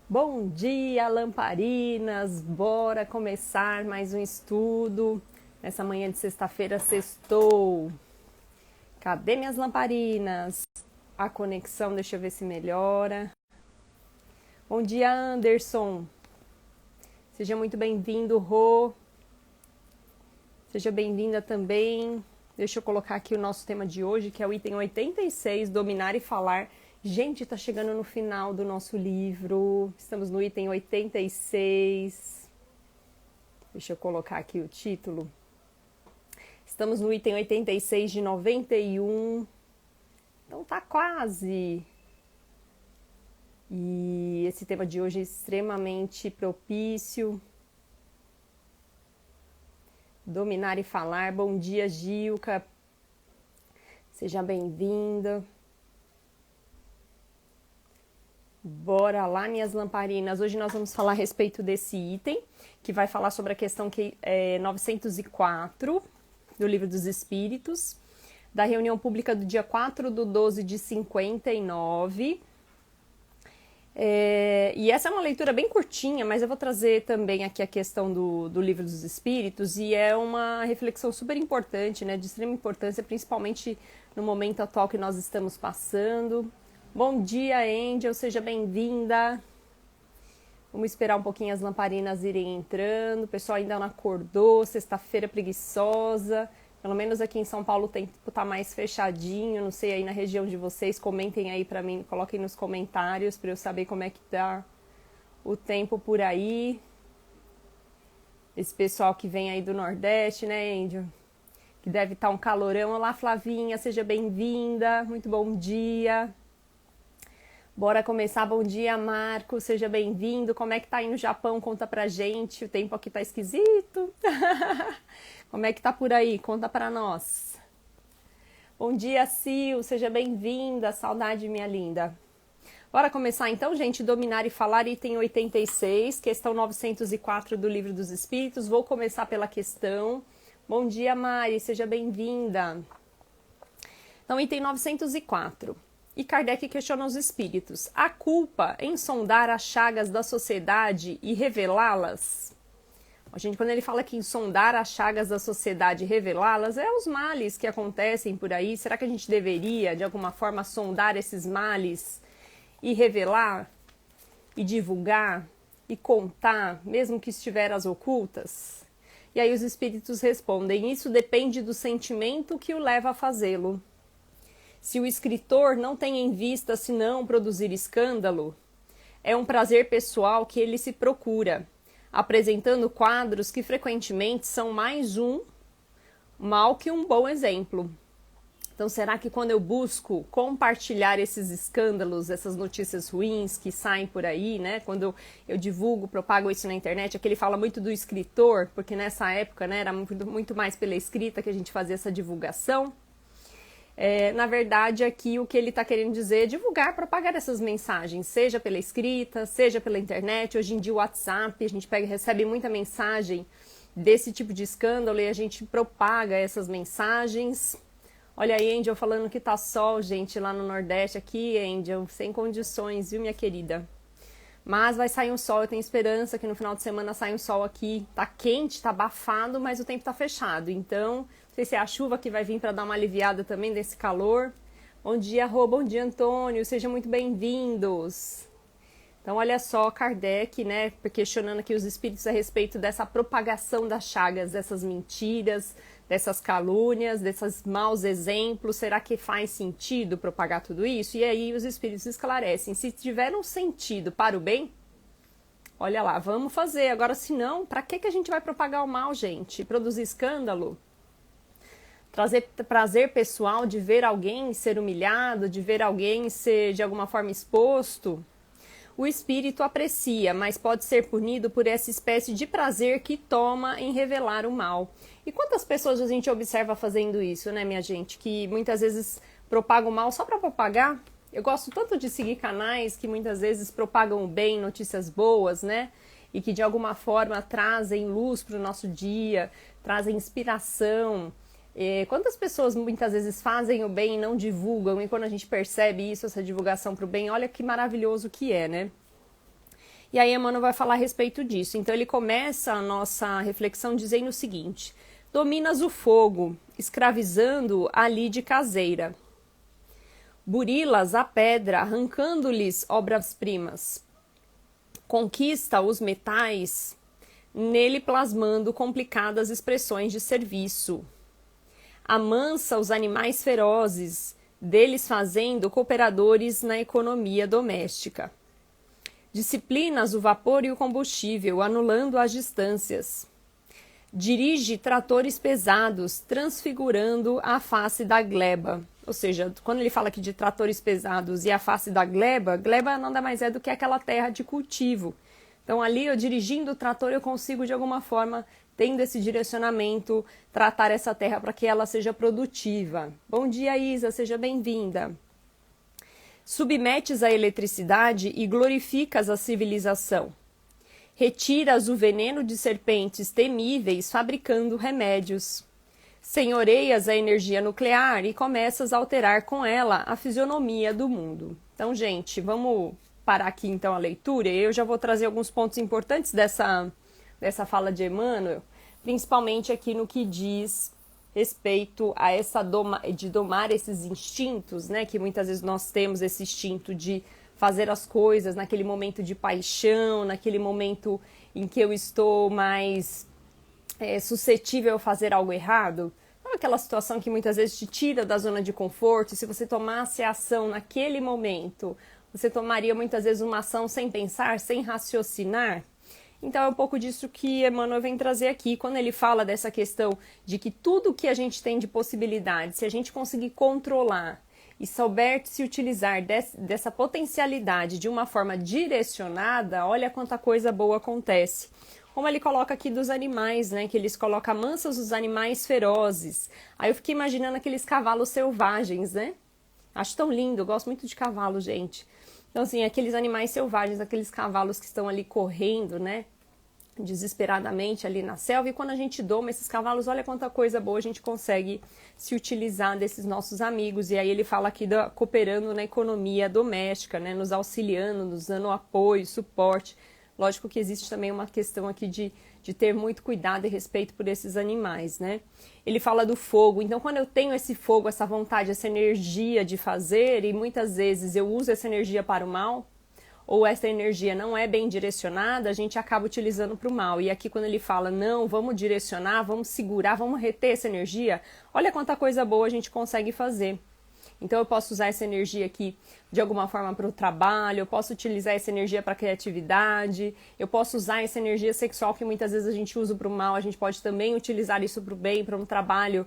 Bom dia, lamparinas! Bora começar mais um estudo. Nessa manhã de sexta-feira, sextou. Cadê minhas lamparinas? A conexão, deixa eu ver se melhora. Bom dia, Anderson. Seja muito bem-vindo, Rô. Seja bem-vinda também. Deixa eu colocar aqui o nosso tema de hoje, que é o item 86, Dominar e Falar. Gente, tá chegando no final do nosso livro. Estamos no item 86. Deixa eu colocar aqui o título. Estamos no item 86 de 91. Então tá quase. E esse tema de hoje é extremamente propício. Dominar e falar. Bom dia, Gilca. Seja bem-vinda. Bora lá, minhas lamparinas. Hoje nós vamos falar a respeito desse item, que vai falar sobre a questão 904 do Livro dos Espíritos, da reunião pública do dia 4/12 de 59. E essa é uma leitura bem curtinha, mas eu vou trazer também aqui a questão do Livro dos Espíritos, e é uma reflexão super importante, né, de extrema importância, principalmente no momento atual que nós estamos passando. Bom dia, Angel, seja bem-vinda. Vamos esperar um pouquinho as lamparinas irem entrando. O pessoal ainda não acordou, sexta-feira preguiçosa. Pelo menos aqui em São Paulo o tempo tá mais fechadinho. Não sei aí na região de vocês, comentem aí pra mim, coloquem nos comentários pra eu saber como é que tá o tempo por aí. Esse pessoal que vem aí do Nordeste, né, Angel? Que deve estar um calorão. Olá, Flavinha, seja bem-vinda. Muito bom dia. Bora começar. Bom dia, Marco. Seja bem-vindo. Como é que tá aí no Japão? Conta pra gente. O tempo aqui tá esquisito. Como é que tá por aí? Conta pra nós. Bom dia, Sil. Seja bem-vinda. Saudade, minha linda. Bora começar então, gente. Dominar e falar, item 86, questão 904 do Livro dos Espíritos. Vou começar pela questão. Bom dia, Mari. Seja bem-vinda. Então, item 904. E Kardec questiona os espíritos: há culpa em sondar as chagas da sociedade e revelá-las? Gente, quando ele fala que em sondar as chagas da sociedade e revelá-las, é os males que acontecem por aí. Será que a gente deveria, de alguma forma, sondar esses males e revelar, e divulgar, e contar, mesmo que estiver às ocultas? E aí os espíritos respondem: isso depende do sentimento que o leva a fazê-lo. Se o escritor não tem em vista senão produzir escândalo, é um prazer pessoal que ele se procura, apresentando quadros que frequentemente são mais um mal que um bom exemplo. Então, será que quando eu busco compartilhar esses escândalos, essas notícias ruins que saem por aí, né? Quando eu divulgo, propago isso na internet, aqui ele fala muito do escritor, porque nessa época, né, era muito mais pela escrita que a gente fazia essa divulgação. Na verdade, aqui o que ele está querendo dizer é divulgar, propagar essas mensagens, seja pela escrita, seja pela internet. Hoje em dia o WhatsApp, a gente recebe muita mensagem desse tipo de escândalo e a gente propaga essas mensagens. Olha aí, Angel, falando que tá sol, gente, lá no Nordeste. Aqui, Angel, sem condições, viu, minha querida? Mas vai sair um sol, eu tenho esperança que no final de semana saia um sol aqui. Tá quente, tá abafado, mas o tempo tá fechado. Então, não sei se é a chuva que vai vir para dar uma aliviada também desse calor. Bom dia, Rô, bom dia, Antônio, sejam muito bem-vindos. Então, olha só, Kardec, né, questionando aqui os espíritos a respeito dessa propagação das chagas, dessas mentiras, dessas calúnias, desses maus exemplos. Será que faz sentido propagar tudo isso? E aí os espíritos esclarecem: se tiver um sentido para o bem, olha lá, vamos fazer. Agora, se não, para que a gente vai propagar o mal, gente? Produzir escândalo? Trazer prazer pessoal de ver alguém ser humilhado, de ver alguém ser de alguma forma exposto? O espírito aprecia, mas pode ser punido por essa espécie de prazer que toma em revelar o mal. E quantas pessoas a gente observa fazendo isso, né, minha gente? Que muitas vezes propagam o mal só para propagar. Eu gosto tanto de seguir canais que muitas vezes propagam o bem, notícias boas, né? E que de alguma forma trazem luz para o nosso dia, trazem inspiração. Quantas pessoas muitas vezes fazem o bem e não divulgam, e quando a gente percebe isso, essa divulgação para o bem, olha que maravilhoso que é, né? E aí Emmanuel vai falar a respeito disso. Então ele começa a nossa reflexão dizendo o seguinte: dominas o fogo, escravizando a lide caseira. Burilas a pedra, arrancando-lhes obras-primas. Conquista os metais, nele plasmando complicadas expressões de serviço. Amansa os animais ferozes, deles fazendo cooperadores na economia doméstica. Disciplinas o vapor e o combustível, anulando as distâncias. Dirige tratores pesados, transfigurando a face da gleba. Ou seja, quando ele fala aqui de tratores pesados e a face da gleba, gleba nada mais é do que aquela terra de cultivo. Então ali, eu dirigindo o trator, eu consigo de alguma forma, tendo esse direcionamento, tratar essa terra para que ela seja produtiva. Bom dia, Isa, seja bem-vinda. Submetes a eletricidade e glorificas a civilização. Retiras o veneno de serpentes temíveis, fabricando remédios. Senhoreias a energia nuclear e começas a alterar com ela a fisionomia do mundo. Então, gente, vamos parar aqui então a leitura. Eu já vou trazer alguns pontos importantes dessa fala de Emmanuel, principalmente aqui no que diz respeito a de domar esses instintos, né? Que muitas vezes nós temos esse instinto de fazer as coisas naquele momento de paixão, naquele momento em que eu estou mais suscetível a fazer algo errado. Aquela situação que muitas vezes te tira da zona de conforto. E se você tomasse a ação naquele momento, você tomaria muitas vezes uma ação sem pensar, sem raciocinar. Então é um pouco disso que Emmanuel vem trazer aqui, quando ele fala dessa questão de que tudo que a gente tem de possibilidade, se a gente conseguir controlar e souber se utilizar dessa potencialidade de uma forma direcionada, olha quanta coisa boa acontece. Como ele coloca aqui dos animais, né? Que eles colocam mansas os animais ferozes. Aí eu fiquei imaginando aqueles cavalos selvagens, né? Acho tão lindo, eu gosto muito de cavalo, gente. Então, assim, aqueles animais selvagens, aqueles cavalos que estão ali correndo, né? Desesperadamente ali na selva. E quando a gente doma esses cavalos, olha quanta coisa boa a gente consegue se utilizar desses nossos amigos. E aí ele fala aqui cooperando na economia doméstica, né? Nos auxiliando, nos dando apoio, suporte. Lógico que existe também uma questão aqui de ter muito cuidado e respeito por esses animais, né? Ele fala do fogo. Então, quando eu tenho esse fogo, essa vontade, essa energia de fazer, e muitas vezes eu uso essa energia para o mal, ou essa energia não é bem direcionada, a gente acaba utilizando para o mal. E aqui quando ele fala, não, vamos direcionar, vamos segurar, vamos reter essa energia, olha quanta coisa boa a gente consegue fazer. Então eu posso usar essa energia aqui de alguma forma para o trabalho, eu posso utilizar essa energia para a criatividade, eu posso usar essa energia sexual que muitas vezes a gente usa para o mal, a gente pode também utilizar isso para o bem, para um trabalho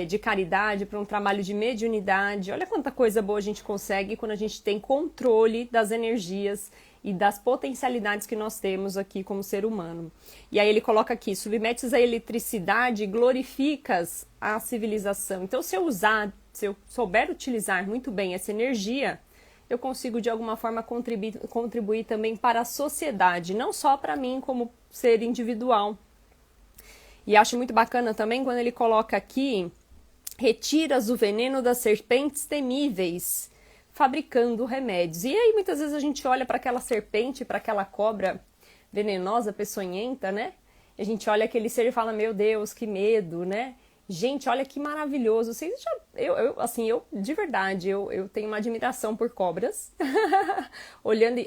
de caridade, para um trabalho de mediunidade. Olha quanta coisa boa a gente consegue quando a gente tem controle das energias e das potencialidades que nós temos aqui como ser humano. E aí ele coloca aqui, submetes a eletricidade, glorificas a civilização. Então se eu souber utilizar muito bem essa energia, eu consigo de alguma forma contribuir também para a sociedade, não só para mim como ser individual. E acho muito bacana também quando ele coloca aqui, retiras o veneno das serpentes temíveis, fabricando remédios. E aí muitas vezes a gente olha para aquela serpente, para aquela cobra venenosa, peçonhenta, né? E a gente olha aquele ser e fala, meu Deus, que medo, né? Gente, olha que maravilhoso. Vocês já, eu de verdade, eu tenho uma admiração por cobras. Olhando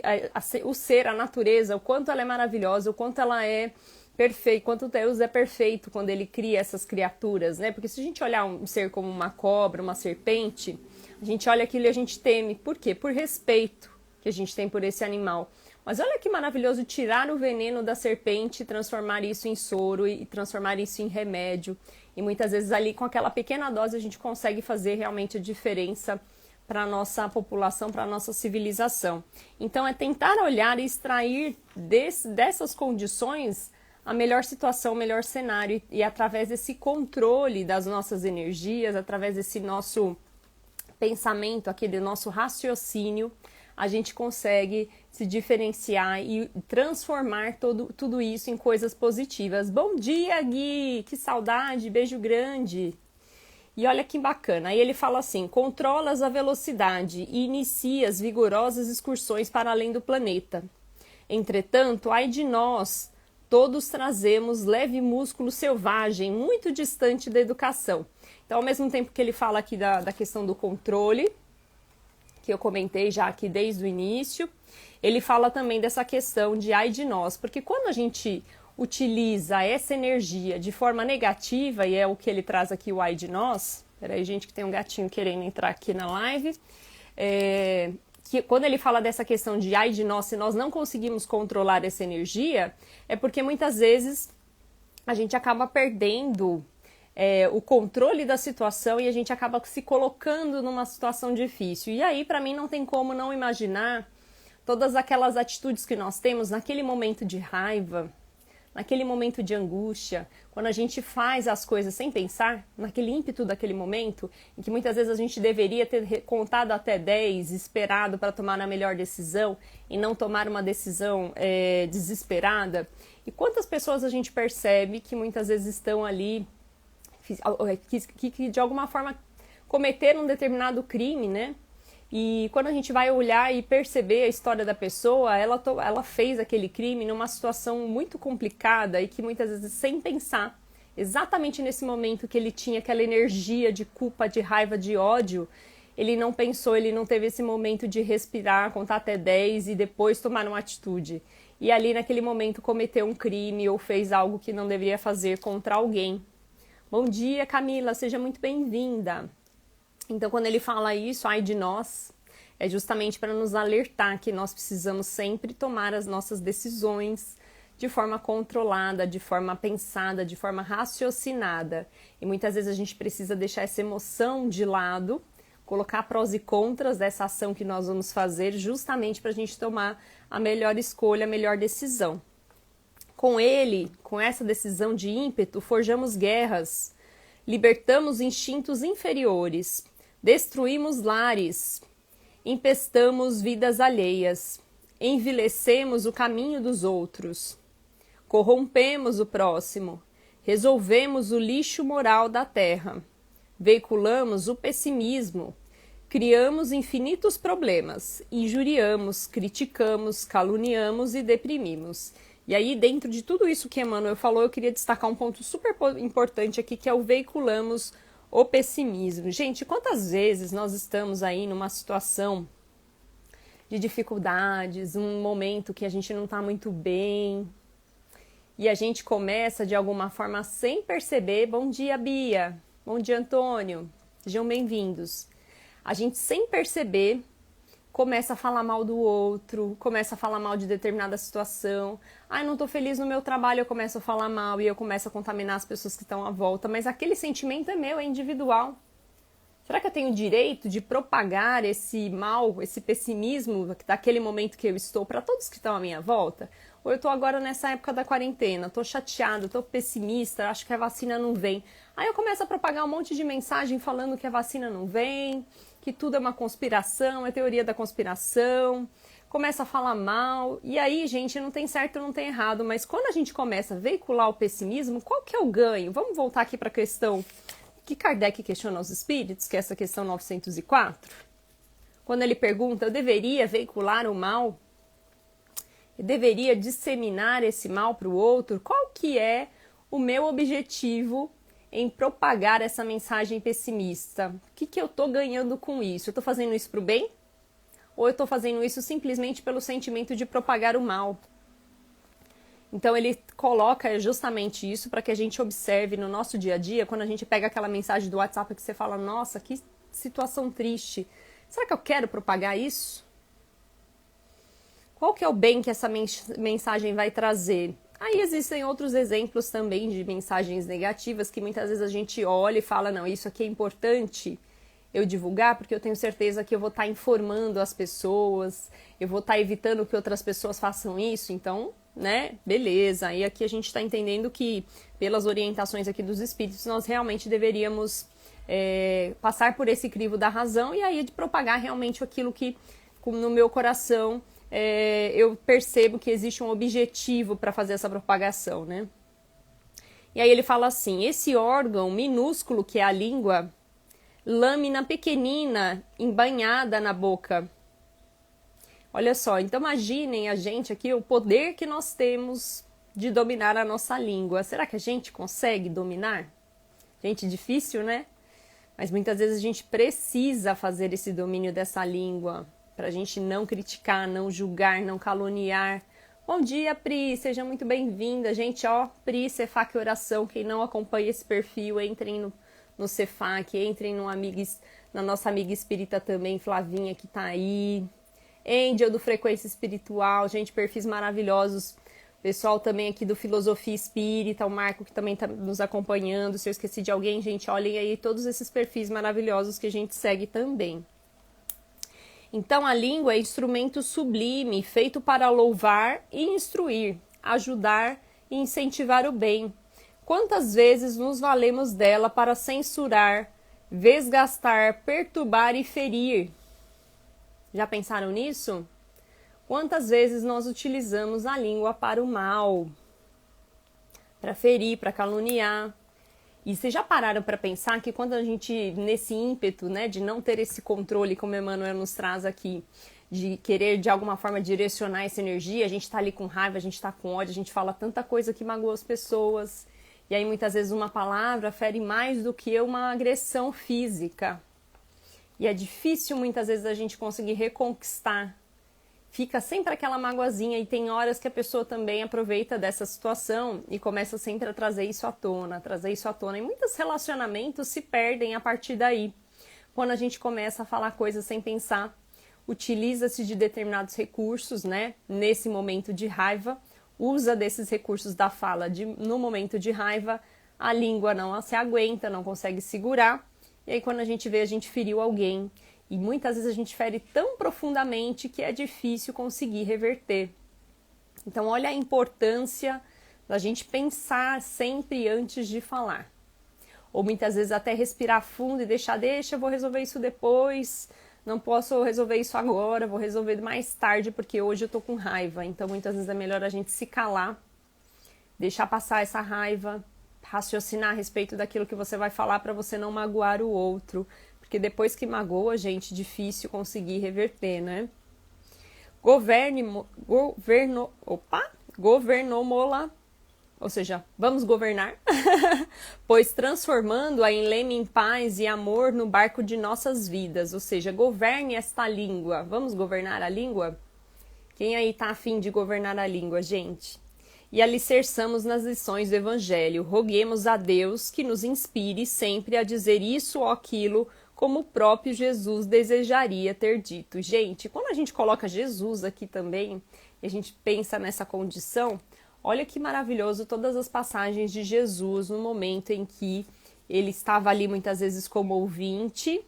o ser, a natureza, o quanto ela é maravilhosa, o quanto ela é perfeita, quanto Deus é perfeito quando ele cria essas criaturas, né? Porque se a gente olhar um ser como uma cobra, uma serpente, a gente olha aquilo e a gente teme. Por quê? Por respeito que a gente tem por esse animal. Mas olha que maravilhoso tirar o veneno da serpente, transformar isso em soro e transformar isso em remédio. E muitas vezes ali com aquela pequena dose a gente consegue fazer realmente a diferença para a nossa população, para a nossa civilização. Então é tentar olhar e extrair dessas condições a melhor situação, o melhor cenário. E através desse controle das nossas energias, através desse nosso pensamento, aquele nosso raciocínio, a gente consegue se diferenciar e transformar tudo isso em coisas positivas. Bom dia, Gui! Que saudade! Beijo grande! E olha que bacana. Aí ele fala assim, controlas a velocidade e inicias vigorosas excursões para além do planeta. Entretanto, ai de nós, todos trazemos leve músculo selvagem, muito distante da educação. Então, ao mesmo tempo que ele fala aqui da questão do controle, que eu comentei já aqui desde o início, ele fala também dessa questão de ai de nós, porque quando a gente utiliza essa energia de forma negativa, e é o que ele traz aqui, o ai de nós, peraí, gente, que tem um gatinho querendo entrar aqui na live, que quando ele fala dessa questão de ai de nós, se nós não conseguimos controlar essa energia, é porque muitas vezes a gente acaba perdendo o controle da situação e a gente acaba se colocando numa situação difícil. E aí, para mim, não tem como não imaginar todas aquelas atitudes que nós temos naquele momento de raiva, naquele momento de angústia, quando a gente faz as coisas sem pensar, naquele ímpeto daquele momento, em que muitas vezes a gente deveria ter contado até 10, esperado para tomar a melhor decisão e não tomar uma decisão desesperada. E quantas pessoas a gente percebe que muitas vezes estão ali, que de alguma forma cometeram um determinado crime, né? E quando a gente vai olhar e perceber a história da pessoa, ela fez aquele crime numa situação muito complicada e que muitas vezes sem pensar, exatamente nesse momento que ele tinha aquela energia de culpa, de raiva, de ódio, ele não pensou, ele não teve esse momento de respirar, contar até 10 e depois tomar uma atitude. E ali naquele momento cometeu um crime ou fez algo que não deveria fazer contra alguém. Bom dia, Camila, seja muito bem-vinda. Então, quando ele fala isso, ai de nós, é justamente para nos alertar que nós precisamos sempre tomar as nossas decisões de forma controlada, de forma pensada, de forma raciocinada. E muitas vezes a gente precisa deixar essa emoção de lado, colocar prós e contras dessa ação que nós vamos fazer, justamente para a gente tomar a melhor escolha, a melhor decisão. Com ele, com essa decisão de ímpeto, forjamos guerras, libertamos instintos inferiores, destruímos lares, empestamos vidas alheias, envilecemos o caminho dos outros, corrompemos o próximo, resolvemos o lixo moral da terra, veiculamos o pessimismo, criamos infinitos problemas, injuriamos, criticamos, caluniamos e deprimimos. E aí, dentro de tudo isso que Emmanuel falou, eu queria destacar um ponto super importante aqui, que é o veiculamos o pessimismo. Gente, quantas vezes nós estamos aí numa situação de dificuldades, um momento que a gente não está muito bem, e a gente começa de alguma forma sem perceber, bom dia Bia, bom dia Antônio, sejam bem-vindos. A gente sem perceber começa a falar mal do outro, começa a falar mal de determinada situação. Ai, não tô feliz no meu trabalho, eu começo a falar mal e eu começo a contaminar as pessoas que estão à volta. Mas aquele sentimento é meu, é individual. Será que eu tenho o direito de propagar esse mal, esse pessimismo daquele momento que eu estou para todos que estão à minha volta? Ou eu tô agora nessa época da quarentena, tô chateada, tô pessimista, acho que a vacina não vem. Aí eu começo a propagar um monte de mensagem falando que a vacina não vem, que tudo é uma conspiração, é teoria da conspiração, começa a falar mal, e aí, gente, não tem certo, não tem errado, mas quando a gente começa a veicular o pessimismo, qual que é o ganho? Vamos voltar aqui para a questão que Kardec questiona aos espíritos, que é essa questão 904, quando ele pergunta, eu deveria veicular o mal? Eu deveria disseminar esse mal para o outro? Qual que é o meu objetivo em propagar essa mensagem pessimista? O que eu estou ganhando com isso? Eu estou fazendo isso para o bem? Ou eu estou fazendo isso simplesmente pelo sentimento de propagar o mal? Então ele coloca justamente isso para que a gente observe no nosso dia a dia, quando a gente pega aquela mensagem do WhatsApp que você fala, nossa, que situação triste. Será que eu quero propagar isso? Qual que é o bem que essa mensagem vai trazer? Aí existem outros exemplos também de mensagens negativas que muitas vezes a gente olha e fala, não, isso aqui é importante eu divulgar, porque eu tenho certeza que eu vou estar informando as pessoas, eu vou estar evitando que outras pessoas façam isso, então, né, beleza. E aqui a gente está entendendo que, pelas orientações aqui dos espíritos, nós realmente deveríamos passar por esse crivo da razão e aí de propagar realmente aquilo que no meu coração eu percebo que existe um objetivo para fazer essa propagação, né? E aí ele fala assim, esse órgão minúsculo que é a língua, lâmina pequenina embanhada na boca. Olha só, então imaginem a gente aqui, o poder que nós temos de dominar a nossa língua. Será que a gente consegue dominar? Gente, difícil, né? Mas muitas vezes a gente precisa fazer esse domínio dessa língua para a gente não criticar, não julgar, não caluniar. Bom dia, Pri, seja muito bem-vinda. Gente, ó, Pri, Cefac Oração, quem não acompanha esse perfil, entrem no Cefac, entrem na nossa amiga espírita também, Flavinha, que tá aí. Angel do Frequência Espiritual, gente, perfis maravilhosos. Pessoal também aqui do Filosofia Espírita, o Marco que também está nos acompanhando. Se eu esqueci de alguém, gente, olhem aí todos esses perfis maravilhosos que a gente segue também. Então, a língua é instrumento sublime, feito para louvar e instruir, ajudar e incentivar o bem. Quantas vezes nos valemos dela para censurar, desgastar, perturbar e ferir? Já pensaram nisso? Quantas vezes nós utilizamos a língua para o mal, para ferir, para caluniar? E vocês já pararam para pensar que quando a gente, nesse ímpeto, né, de não ter esse controle, como Emmanuel nos traz aqui, de querer de alguma forma direcionar essa energia, a gente está ali com raiva, a gente está com ódio, a gente fala tanta coisa que magoa as pessoas. E aí muitas vezes uma palavra fere mais do que uma agressão física. E é difícil muitas vezes a gente conseguir reconquistar. Fica sempre aquela magoazinha e tem horas que a pessoa também aproveita dessa situação e começa sempre a trazer isso à tona, E muitos relacionamentos se perdem a partir daí. Quando a gente começa a falar coisas sem pensar, utiliza-se de determinados recursos, né? Nesse momento de raiva, usa desses recursos da fala no momento de raiva, a língua não se aguenta, não consegue segurar, e aí quando a gente vê, a gente feriu alguém. E muitas vezes a gente fere tão profundamente que é difícil conseguir reverter. Então, olha a importância da gente pensar sempre antes de falar. Ou muitas vezes até respirar fundo e deixa, eu vou resolver isso depois, não posso resolver isso agora, vou resolver mais tarde porque hoje eu tô com raiva. Então, muitas vezes é melhor a gente se calar, deixar passar essa raiva, raciocinar a respeito daquilo que você vai falar para você não magoar o outro. Porque depois que magoa, gente, difícil conseguir reverter, né? Governomola, ou seja, vamos governar, pois transformando-a em leme em paz e amor no barco de nossas vidas, ou seja, governe esta língua. Vamos governar a língua? Quem aí tá afim de governar a língua, gente? E alicerçamos nas lições do Evangelho. Roguemos a Deus que nos inspire sempre a dizer isso ou aquilo como o próprio Jesus desejaria ter dito. Gente, quando a gente coloca Jesus aqui também, e a gente pensa nessa condição, olha que maravilhoso todas as passagens de Jesus no momento em que ele estava ali muitas vezes como ouvinte,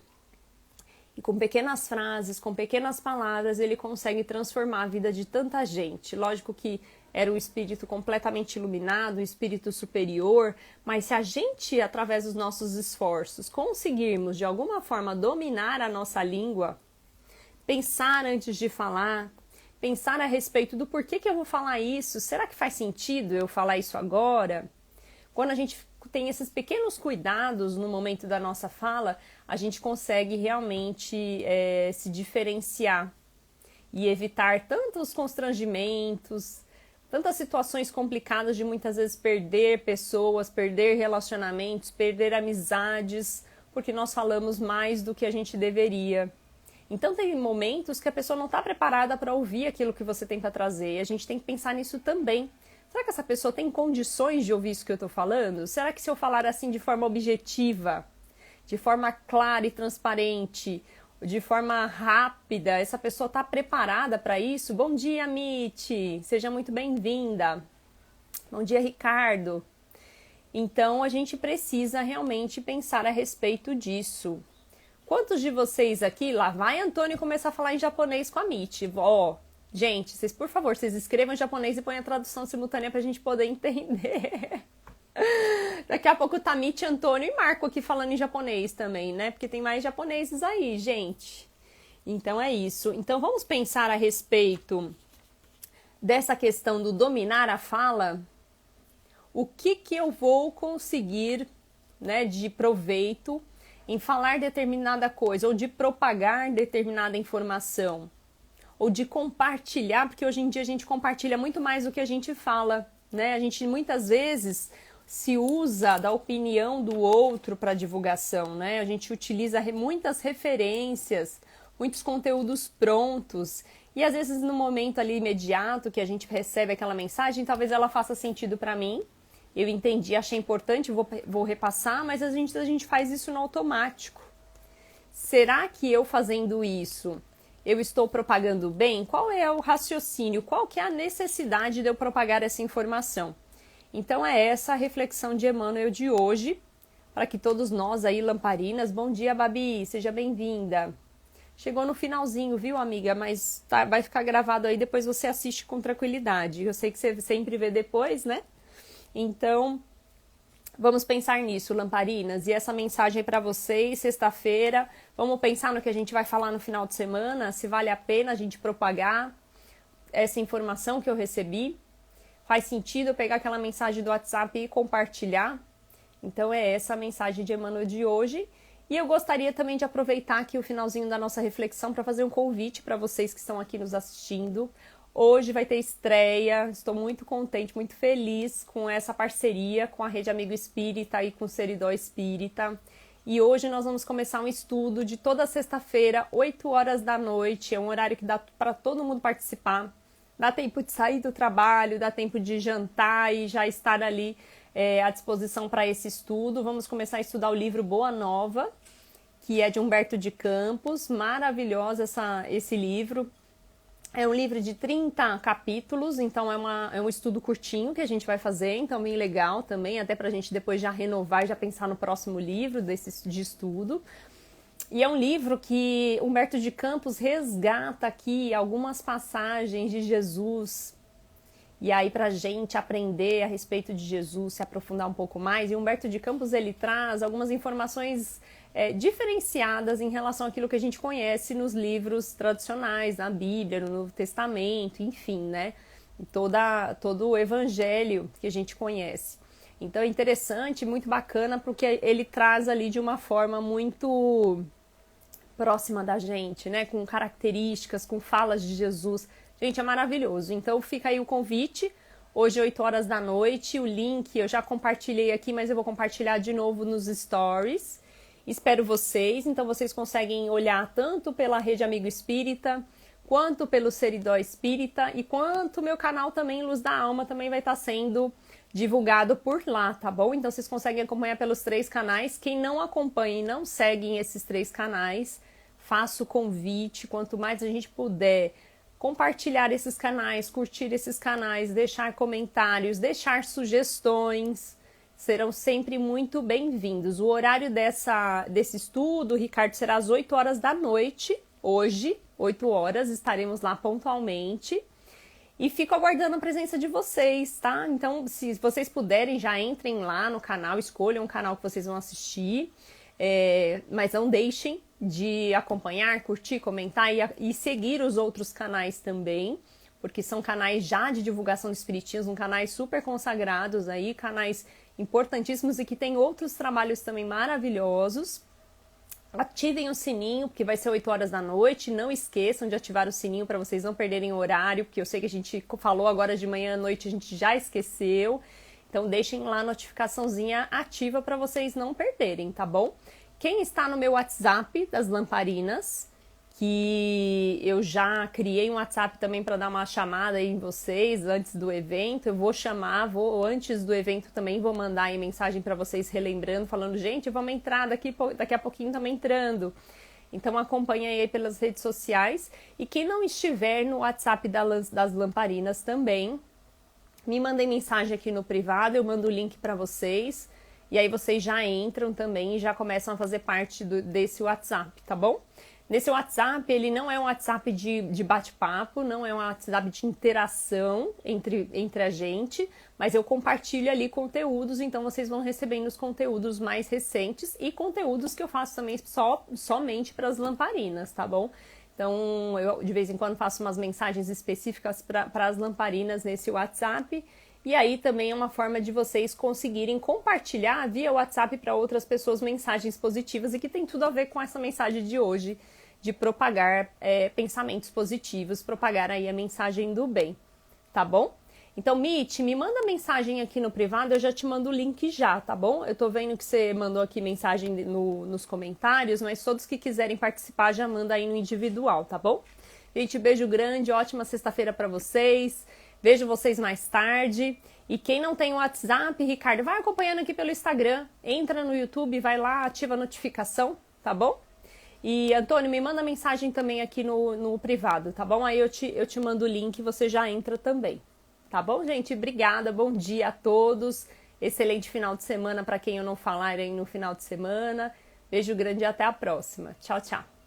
e com pequenas frases, com pequenas palavras, ele consegue transformar a vida de tanta gente. Lógico que era um espírito completamente iluminado, um espírito superior, mas se a gente, através dos nossos esforços, conseguirmos de alguma forma dominar a nossa língua, pensar antes de falar, pensar a respeito do porquê que eu vou falar isso, será que faz sentido eu falar isso agora? Quando a gente tem esses pequenos cuidados no momento da nossa fala, a gente consegue realmente se diferenciar e evitar tantos constrangimentos, tantas situações complicadas de muitas vezes perder pessoas, perder relacionamentos, perder amizades, porque nós falamos mais do que a gente deveria. Então tem momentos que a pessoa não está preparada para ouvir aquilo que você tem para trazer, e a gente tem que pensar nisso também. Será que essa pessoa tem condições de ouvir isso que eu estou falando? Será que se eu falar assim de forma objetiva, de forma clara e transparente, de forma rápida, essa pessoa está preparada para isso? Bom dia, Miti! Seja muito bem-vinda! Bom dia, Ricardo! Então, a gente precisa realmente pensar a respeito disso. Quantos de vocês aqui, lá vai Antônio começar a falar em japonês com a Miti? Gente, vocês, por favor, vocês escrevam em japonês e põem a tradução simultânea para a gente poder entender. Daqui a pouco tá Miti, Antônio e Marco aqui falando em japonês também, né? Porque tem mais japoneses aí, gente. Então é isso. Então vamos pensar a respeito dessa questão do dominar a fala. O que eu vou conseguir, né, de proveito em falar determinada coisa ou de propagar determinada informação? ou de compartilhar, porque hoje em dia a gente compartilha muito mais do que a gente fala, né? A gente muitas vezes se usa da opinião do outro para divulgação, né? A gente utiliza muitas referências, muitos conteúdos prontos, e às vezes no momento ali imediato que a gente recebe aquela mensagem, talvez ela faça sentido para mim, eu entendi, achei importante, vou repassar, mas a gente faz isso no automático. Será que eu fazendo isso, eu estou propagando bem? Qual é o raciocínio? Qual que é a necessidade de eu propagar essa informação? Então é essa a reflexão de Emmanuel de hoje, para que todos nós aí, lamparinas, bom dia, Babi, seja bem-vinda. Chegou no finalzinho, viu, amiga? Mas vai ficar gravado aí, depois você assiste com tranquilidade. Eu sei que você sempre vê depois, né? Então, vamos pensar nisso, lamparinas. E essa mensagem para vocês, sexta-feira. Vamos pensar no que a gente vai falar no final de semana, se vale a pena a gente propagar essa informação que eu recebi. Faz sentido eu pegar aquela mensagem do WhatsApp e compartilhar? Então, é essa a mensagem de Emmanuel de hoje. E eu gostaria também de aproveitar aqui o finalzinho da nossa reflexão para fazer um convite para vocês que estão aqui nos assistindo. Hoje vai ter estreia, estou muito contente, muito feliz com essa parceria com a Rede Amigo Espírita e com o Seridó Espírita. E hoje nós vamos começar um estudo de toda sexta-feira, 8 horas da noite. É um horário que dá para todo mundo participar. Dá tempo de sair do trabalho, dá tempo de jantar e já estar ali à disposição para esse estudo. Vamos começar a estudar o livro Boa Nova, que é de Humberto de Campos. Maravilhoso esse livro. É um livro de 30 capítulos, então é um estudo curtinho que a gente vai fazer, então bem legal também, até para a gente depois já renovar e já pensar no próximo livro de estudo. E é um livro que Humberto de Campos resgata aqui algumas passagens de Jesus. E aí, para a gente aprender a respeito de Jesus, se aprofundar um pouco mais, e Humberto de Campos ele traz algumas informações diferenciadas em relação àquilo que a gente conhece nos livros tradicionais, na Bíblia, no Novo Testamento, enfim, né? Todo o Evangelho que a gente conhece. Então é interessante, muito bacana, porque ele traz ali de uma forma muito próxima da gente, né? Com características, com falas de Jesus. Gente, é maravilhoso. Então fica aí o convite. Hoje, 8 horas da noite, o link eu já compartilhei aqui, mas eu vou compartilhar de novo nos stories. Espero vocês. Então vocês conseguem olhar tanto pela Rede Amigo Espírita, quanto pelo Seridó Espírita, e quanto o meu canal também, Luz da Alma, também vai estar sendo divulgado por lá, tá bom? Então vocês conseguem acompanhar pelos 3 canais. Quem não acompanha e não segue esses 3 canais, faço o convite, quanto mais a gente puder compartilhar esses canais, curtir esses canais, deixar comentários, deixar sugestões, serão sempre muito bem-vindos. O horário desse estudo, Ricardo, será às 8 horas da noite, hoje, 8 horas, estaremos lá pontualmente. E fico aguardando a presença de vocês, tá? Então, se vocês puderem, já entrem lá no canal, escolham o canal que vocês vão assistir, mas não deixem de acompanhar, curtir, comentar e seguir os outros canais também, porque são canais já de divulgação do espiritismo, canais super consagrados aí, canais importantíssimos e que tem outros trabalhos também maravilhosos. Ativem o sininho, porque vai ser 8 horas da noite. Não esqueçam de ativar o sininho para vocês não perderem o horário, porque eu sei que a gente falou agora de manhã à noite, a gente já esqueceu. Então deixem lá a notificaçãozinha ativa para vocês não perderem, tá bom? Quem está no meu WhatsApp das Lamparinas, que eu já criei um WhatsApp também para dar uma chamada aí em vocês antes do evento, eu vou chamar, antes do evento também vou mandar aí mensagem para vocês relembrando, falando, gente, vamos entrar daqui a pouquinho também entrando. Então acompanhe aí pelas redes sociais. E quem não estiver no WhatsApp das Lamparinas também, me mandem mensagem aqui no privado, eu mando o link para vocês. E aí vocês já entram também e já começam a fazer parte desse WhatsApp, tá bom? Nesse WhatsApp, ele não é um WhatsApp de bate-papo, não é um WhatsApp de interação entre a gente, mas eu compartilho ali conteúdos, então vocês vão recebendo os conteúdos mais recentes e conteúdos que eu faço também somente para as lamparinas, tá bom? Então, eu de vez em quando faço umas mensagens específicas para as lamparinas nesse WhatsApp. E aí também é uma forma de vocês conseguirem compartilhar via WhatsApp para outras pessoas mensagens positivas e que tem tudo a ver com essa mensagem de hoje de propagar pensamentos positivos, propagar aí a mensagem do bem, tá bom? Então, Mitch, me manda mensagem aqui no privado, eu já te mando o link já, tá bom? Eu tô vendo que você mandou aqui mensagem nos comentários, mas todos que quiserem participar já manda aí no individual, tá bom? Gente, beijo grande, ótima sexta-feira pra vocês. Vejo vocês mais tarde. E quem não tem o WhatsApp, Ricardo, vai acompanhando aqui pelo Instagram. Entra no YouTube, vai lá, ativa a notificação, tá bom? E, Antônio, me manda mensagem também aqui no privado, tá bom? Aí eu te mando o link e você já entra também. Tá bom, gente? Obrigada, bom dia a todos. Excelente final de semana para quem eu não falar aí no final de semana. Beijo grande e até a próxima. Tchau, tchau.